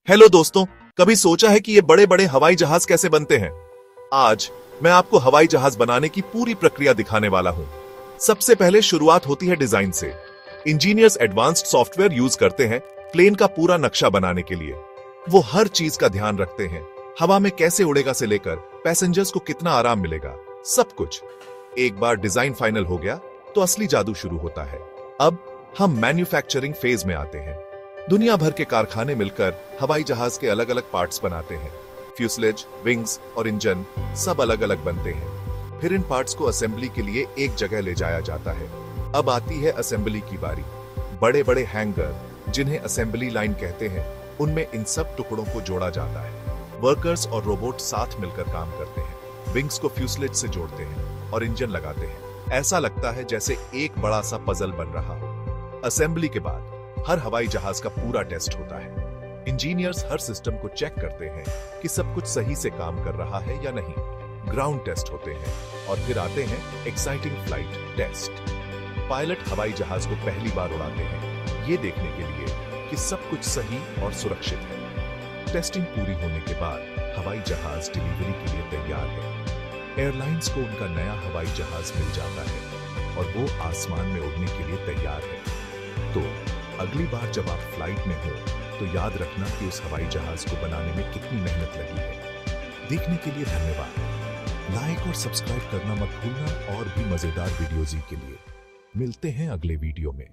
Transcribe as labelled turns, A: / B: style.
A: Hello दोस्तों, कभी सोचा है कि ये बड़े बड़े हवाई जहाज कैसे बनते हैं? आज मैं आपको हवाई जहाज बनाने की पूरी प्रक्रिया दिखाने वाला हूं। सबसे पहले शुरुआत होती है डिजाइन से। इंजीनियर्स एडवांस्ड सॉफ्टवेयर यूज करते हैं प्लेन का पूरा नक्शा बनाने के लिए। वो हर चीज का ध्यान रखते हैं, हवा में कैसे उड़ेगा से लेकर पैसेंजर्स को कितना आराम मिलेगा, सब कुछ। एक बार डिजाइन फाइनल हो गया तो असली जादू शुरू होता है। अब हम मैन्युफैक्चरिंग फेज में आते हैं। दुनिया भर के कारखाने मिलकर हवाई जहाज के अलग अलग पार्ट्स बनाते हैं। फ्यूसलेज, विंग्स और इंजन सब अलग अलग बनते हैं। फिर इन पार्ट्स को असेंबली के लिए एक जगह ले जाया जाता है। अब आती है असेंबली की बारी। बड़े बड़े हैंगर, जिन्हें असेंबली लाइन कहते हैं, उनमें इन सब टुकड़ों को जोड़ा जाता है। वर्कर्स और रोबोट साथ मिलकर काम करते हैं। विंग्स को फ्यूसलेज से जोड़ते हैं और इंजन लगाते हैं। ऐसा लगता है जैसे एक बड़ा सा पजल बन रहा हो। असेंबली के बाद हर हवाई जहाज का पूरा टेस्ट होता है। इंजीनियर्स हर सिस्टम को चेक करते हैं कि सब कुछ सही से काम कर रहा है या नहीं। ग्राउंड टेस्ट होते हैं और फिर आते हैं एक्साइटिंग फ्लाइट टेस्ट। पायलट हवाई जहाज को पहली बार उड़ाते हैं, ये देखने के लिए कि सब कुछ सही और सुरक्षित है। टेस्टिंग पूरी होने के बाद हवाई जहाज डिलीवरी के लिए तैयार है। एयरलाइंस को उनका नया हवाई जहाज मिल जाता है और वो आसमान में उड़ने के लिए तैयार है। तो अगली बार जब आप फ्लाइट में हो तो याद रखना कि उस हवाई जहाज को बनाने में कितनी मेहनत लगी है। देखने के लिए धन्यवाद। लाइक और सब्सक्राइब करना मत भूलना और भी मजेदार वीडियोज़ के लिए। मिलते हैं अगले वीडियो में।